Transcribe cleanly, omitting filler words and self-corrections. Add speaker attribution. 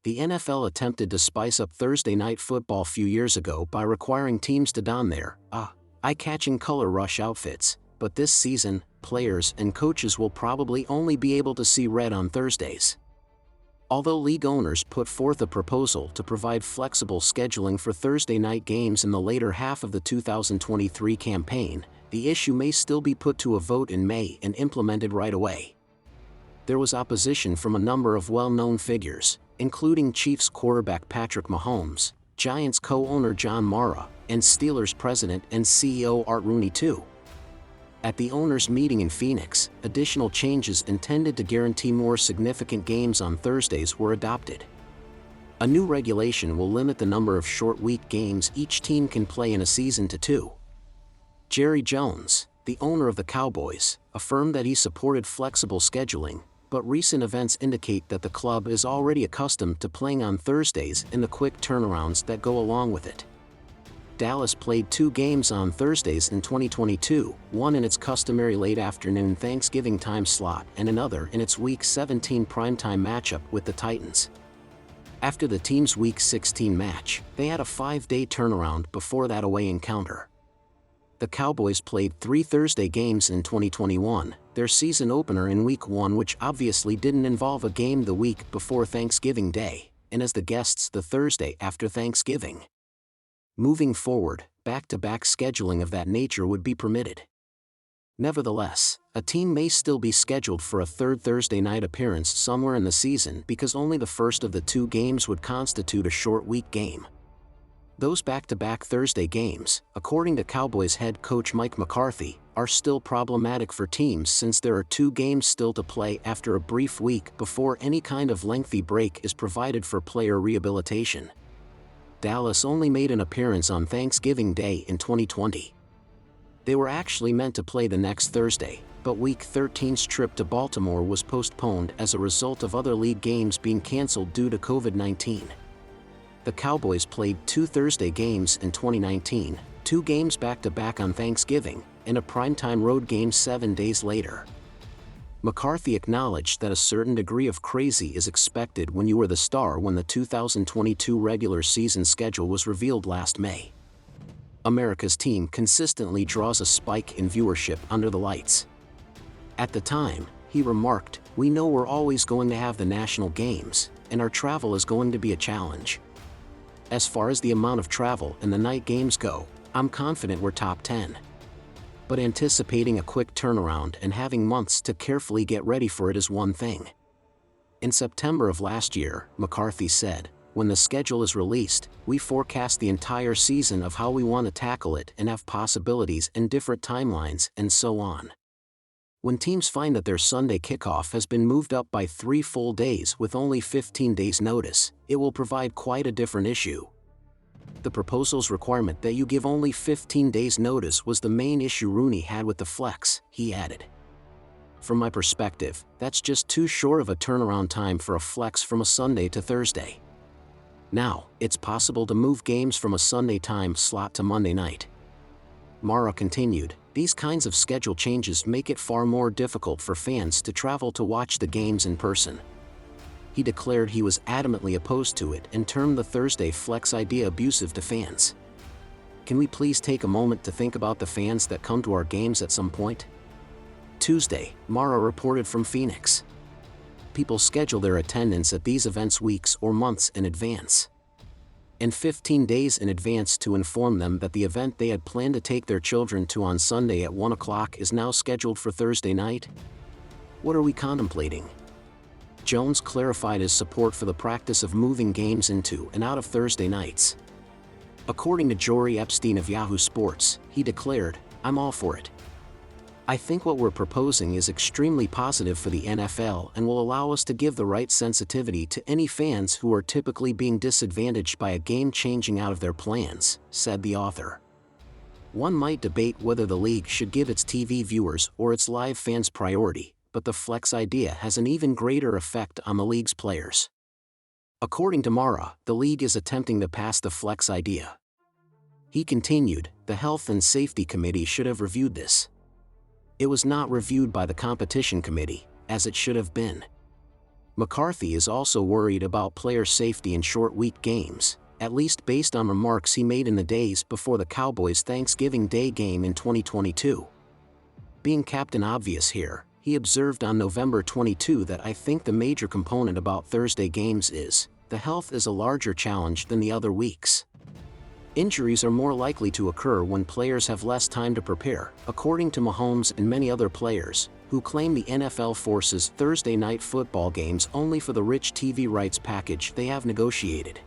Speaker 1: The NFL attempted to spice up Thursday night football a few years ago by requiring teams to don their eye-catching color rush outfits, but this season, players and coaches will probably only be able to see red on Thursdays. Although league owners put forth a proposal to provide flexible scheduling for Thursday night games in the later half of the 2023 campaign, the issue may still be put to a vote in May and implemented right away. There was opposition from a number of well-known figures, including Chiefs quarterback Patrick Mahomes, Giants co-owner John Mara, and Steelers president and CEO Art Rooney too. At the owners' meeting in Phoenix, additional changes intended to guarantee more significant games on Thursdays were adopted. A new regulation will limit the number of short-week games each team can play in a season to 2. Jerry Jones, the owner of the Cowboys, affirmed that he supported flexible scheduling, but recent events indicate that the club is already accustomed to playing on Thursdays and the quick turnarounds that go along with it. Dallas played 2 games on Thursdays in 2022, one in its customary late afternoon Thanksgiving time slot and another in its Week 17 primetime matchup with the Titans. After the team's Week 16 match, they had a 5-day turnaround before that away encounter. The Cowboys played 3 Thursday games in 2021, their season opener in Week 1, which obviously didn't involve a game the week before Thanksgiving Day, and as the guests the Thursday after Thanksgiving. Moving forward, back-to-back scheduling of that nature would be permitted. Nevertheless, a team may still be scheduled for a third Thursday night appearance somewhere in the season because only the first of the 2 games would constitute a short week game. Those back-to-back Thursday games, according to Cowboys head coach Mike McCarthy, are still problematic for teams since there are 2 games still to play after a brief week before any kind of lengthy break is provided for player rehabilitation. Dallas only made an appearance on Thanksgiving Day in 2020. They were actually meant to play the next Thursday, but Week 13's trip to Baltimore was postponed as a result of other league games being canceled due to COVID-19. The Cowboys played 2 Thursday games in 2019, 2 games back-to-back on Thanksgiving, and a primetime road game 7 days later. McCarthy acknowledged that a certain degree of crazy is expected when you were the star when the 2022 regular season schedule was revealed last May. America's team consistently draws a spike in viewership under the lights. At the time, he remarked, "We know we're always going to have the national games, and our travel is going to be a challenge. As far as the amount of travel and the night games go, I'm confident we're top 10. But anticipating a quick turnaround and having months to carefully get ready for it is one thing." In September of last year, McCarthy said, "When the schedule is released, we forecast the entire season of how we want to tackle it and have possibilities and different timelines and so on. When teams find that their Sunday kickoff has been moved up by 3 full days with only 15 days notice, it will provide quite a different issue." The proposal's requirement that you give only 15 days notice was the main issue Rooney had with the flex, he added. "From my perspective, that's just too short of a turnaround time for a flex from a Sunday to Thursday. Now, it's possible to move games from a Sunday time slot to Monday night." Mara continued, "These kinds of schedule changes make it far more difficult for fans to travel to watch the games in person." He declared he was adamantly opposed to it and termed the Thursday flex idea abusive to fans. "Can we please take a moment to think about the fans that come to our games at some point?" Tuesday, Mara reported from Phoenix. People schedule their attendance at these events weeks or months in advance. And 15 days in advance to inform them that the event they had planned to take their children to on Sunday at 1 o'clock is now scheduled for Thursday night? What are we contemplating? Jones clarified his support for the practice of moving games into and out of Thursday nights. According to Jory Epstein of Yahoo Sports, he declared, "I'm all for it. I think what we're proposing is extremely positive for the NFL and will allow us to give the right sensitivity to any fans who are typically being disadvantaged by a game changing out of their plans," said the author. One might debate whether the league should give its TV viewers or its live fans priority, but the flex idea has an even greater effect on the league's players. According to Mara, the league is attempting to pass the flex idea. He continued, "The Health and Safety Committee should have reviewed this. It was not reviewed by the Competition Committee, as it should have been. McCarthy is also worried about player safety in short week games, at least based on remarks he made in the days before the Cowboys' Thanksgiving Day game in 2022. Being Captain Obvious here, he observed on November 22 that "I think the major component about Thursday games is, the health is a larger challenge than the other weeks. Injuries are more likely to occur when players have less time to prepare," according to Mahomes and many other players, who claim the NFL forces Thursday night football games only for the rich TV rights package they have negotiated.